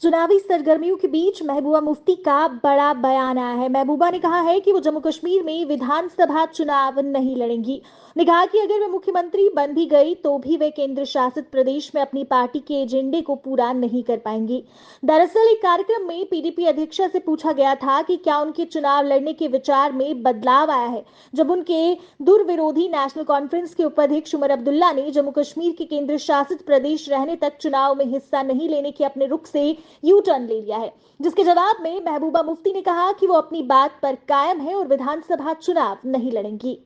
चुनावी सरगर्मियों के बीच महबूबा मुफ्ती का बड़ा बयान आया है। महबूबा ने कहा है कि वो जम्मू कश्मीर में विधानसभा चुनाव नहीं लड़ेंगी। ने कहा कि अगर वे मुख्यमंत्री बन भी गई तो भी वे केंद्र शासित प्रदेश में अपनी पार्टी के एजेंडे को पूरा नहीं कर पाएंगी। दरअसल एक कार्यक्रम में पीडीपी अध्यक्षा से पूछा गया था कि क्या उनके चुनाव लड़ने के विचार में बदलाव आया है, जब उनके दुर्विरोधी नेशनल कॉन्फ्रेंस के उपाध्यक्ष उमर अब्दुल्ला ने जम्मू कश्मीर के केंद्र शासित प्रदेश रहने तक चुनाव में हिस्सा नहीं लेने के अपने रुख से यू टर्न ले लिया है। जिसके जवाब में महबूबा मुफ्ती ने कहा कि वो अपनी बात पर कायम है और विधानसभा चुनाव नहीं लड़ेंगी।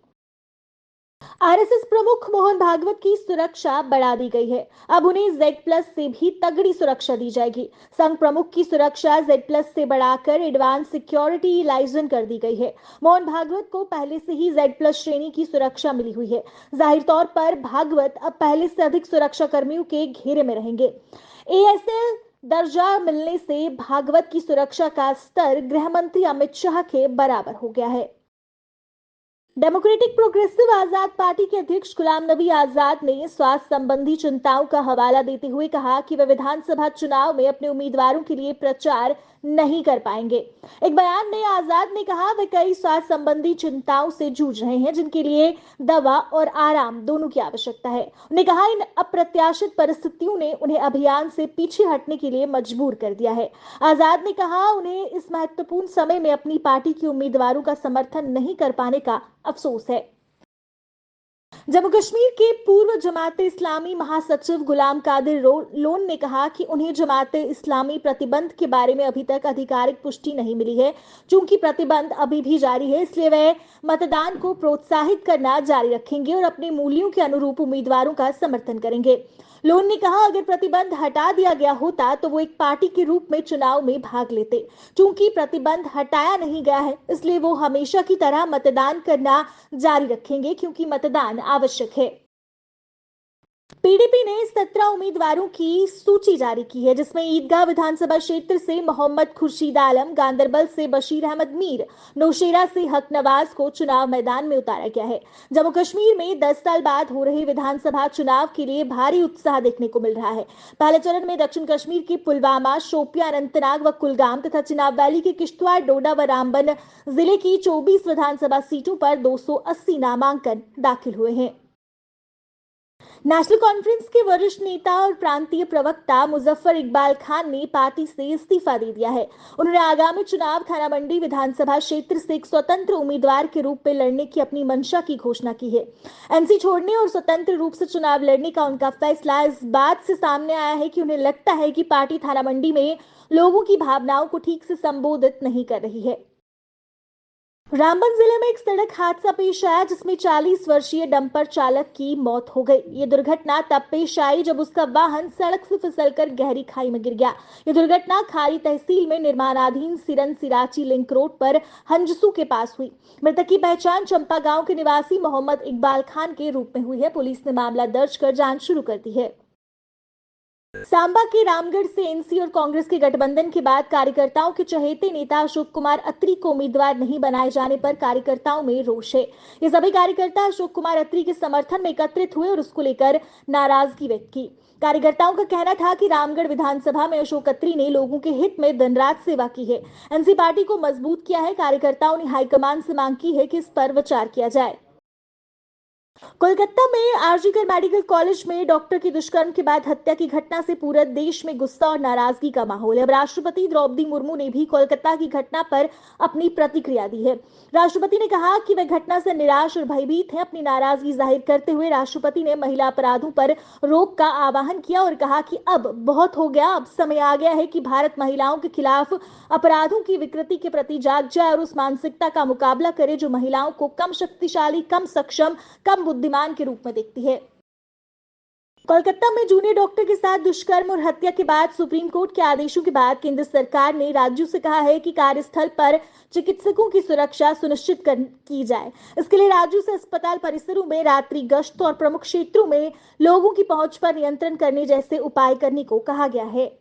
आरएसएस प्रमुख मोहन भागवत की सुरक्षा बढ़ा दी गई है। अब उन्हें Z+ से भी तगड़ी सुरक्षा दी जाएगी। संघ प्रमुख की सुरक्षा Z+ से बढ़ाकर एडवांस सिक्योरिटी लाइजन कर दी गई है। मोहन भागवत को पहले से ही Z+ श्रेणी की सुरक्षा मिली हुई है। जाहिर तौर पर भागवत अब पहले से अधिक सुरक्षा कर्मियों के घेरे में रहेंगे। ASL दर्जा मिलने से भागवत की सुरक्षा का स्तर गृह मंत्री अमित शाह के बराबर हो गया है। डेमोक्रेटिक प्रोग्रेसिव आजाद पार्टी के अध्यक्ष गुलाम नबी आजाद ने स्वास्थ्य संबंधी चिंताओं का हवाला देते हुए कहा कि वे विधानसभा चुनाव में अपने उम्मीदवारों के लिए प्रचार नहीं कर पाएंगे। एक बयान में आजाद ने कहा वे कई स्वास्थ्य संबंधी चिंताओं से जूझ रहे हैं, जिनके लिए दवा और आराम दोनों की आवश्यकता है। उन्होंने कहा इन अप्रत्याशित परिस्थितियों ने उन्हें अभियान से पीछे हटने के लिए मजबूर कर दिया है। आजाद ने कहा उन्हें इस महत्वपूर्ण समय में अपनी पार्टी के उम्मीदवारों का समर्थन नहीं कर पाने का अफसोस है। जम्मू कश्मीर के पूर्व जमाते इस्लामी महासचिव गुलाम कादिर लोन ने कहा कि उन्हें जमाते इस्लामी प्रतिबंध के बारे में अभी तक आधिकारिक पुष्टि नहीं मिली है। चूंकि प्रतिबंध अभी भी जारी है, इसलिए वे मतदान को प्रोत्साहित करना जारी रखेंगे और अपने मूल्यों के अनुरूप उम्मीदवारों का समर्थन करेंगे। लोन ने कहा अगर प्रतिबंध हटा दिया गया होता तो वो एक पार्टी के रूप में चुनाव में भाग लेते। चूंकि प्रतिबंध हटाया नहीं गया है, इसलिए वो हमेशा की तरह मतदान करना जारी रखेंगे, क्योंकि मतदान आवश्यक है। पीडीपी ने 17 उम्मीदवारों की सूची जारी की है, जिसमें ईदगाह विधानसभा क्षेत्र से मोहम्मद खुर्शीद आलम, गांदरबल से बशीर अहमद मीर, नौशेरा से हक नवाज को चुनाव मैदान में उतारा गया है। जम्मू कश्मीर में 10 साल बाद हो रहे विधानसभा चुनाव के लिए भारी उत्साह देखने को मिल रहा है। पहले चरण में दक्षिण कश्मीर के पुलवामा, शोपियां, अनंतनाग व कुलगाम तथा चिनाब वैली के किश्तवाड़, डोडा व रामबन जिले की 24 विधानसभा सीटों पर 280 नामांकन दाखिल हुए हैं। नेशनल कॉन्फ्रेंस के वरिष्ठ नेता और प्रांतीय प्रवक्ता मुजफ्फर इकबाल खान ने पार्टी से इस्तीफा दे दिया है। उन्होंने आगामी चुनाव थाना मंडी विधानसभा क्षेत्र से एक स्वतंत्र उम्मीदवार के रूप में लड़ने की अपनी मंशा की घोषणा की है। एनसी छोड़ने और स्वतंत्र रूप से चुनाव लड़ने का उनका फैसला इस बात से सामने आया है कि उन्हें लगता है कि पार्टी थाना मंडी में लोगों की भावनाओं को ठीक से संबोधित नहीं कर रही है। रामबन जिले में एक सड़क हादसा पेश आया, जिसमें 40 वर्षीय डंपर चालक की मौत हो गई। ये दुर्घटना तब पेश आई जब उसका वाहन सड़क से फिसलकर गहरी खाई में गिर गया। ये दुर्घटना खारी तहसील में निर्माणाधीन सिरन सिराची लिंक रोड पर हंजसू के पास हुई। मृतक की पहचान चंपा गांव के निवासी मोहम्मद इकबाल खान के रूप में हुई है। पुलिस ने मामला दर्ज कर जांच शुरू कर दी है। सांबा के रामगढ़ से एनसी और कांग्रेस के गठबंधन के बाद कार्यकर्ताओं के चहेते नेता अशोक कुमार अत्री को उम्मीदवार नहीं बनाए जाने पर कार्यकर्ताओं में रोष है। ये सभी कार्यकर्ता अशोक कुमार अत्री के समर्थन में एकत्रित हुए और उसको लेकर नाराजगी व्यक्त की। कार्यकर्ताओं का कहना था कि रामगढ़ विधानसभा में अशोक अत्री ने लोगों के हित में दिन रात सेवा की है। एनसी पार्टी को मजबूत किया है। कार्यकर्ताओं ने हाईकमान से मांग की है कि इस पर विचार किया जाए। कोलकाता में आरजीकर मेडिकल कॉलेज में डॉक्टर की दुष्कर्म के बाद हत्या की घटना से पूरे देश में गुस्सा और नाराजगी का माहौल है। अब राष्ट्रपति द्रौपदी मुर्मू ने भी कोलकाता की घटना पर अपनी प्रतिक्रिया दी है। राष्ट्रपति ने कहा कि वे घटना से निराश और भयभीत हैं। अपनी नाराजगी जाहिर करते हुए राष्ट्रपति ने महिला अपराधों पर रोक का आह्वान किया और कहा कि अब बहुत हो गया, अब समय आ गया है कि भारत महिलाओं के खिलाफ अपराधों की विकृति के प्रति जाग जाए और उस मानसिकता का मुकाबला करे जो महिलाओं को कम शक्तिशाली, कम सक्षम, कम बुद्धिमान के रूप में देखती है। कोलकाता में जूनियर डॉक्टर के साथ दुष्कर्म और हत्या के बाद सुप्रीम कोर्ट के आदेशों के बाद केंद्र सरकार ने राज्यों से कहा है कि कार्यस्थल पर चिकित्सकों की सुरक्षा सुनिश्चित की जाए। इसके लिए राज्यों से अस्पताल परिसरों में रात्रि गश्त और प्रमुख क्षेत्रों में लोगों की पहुंच पर नियंत्रण करने जैसे उपाय करने को कहा गया है।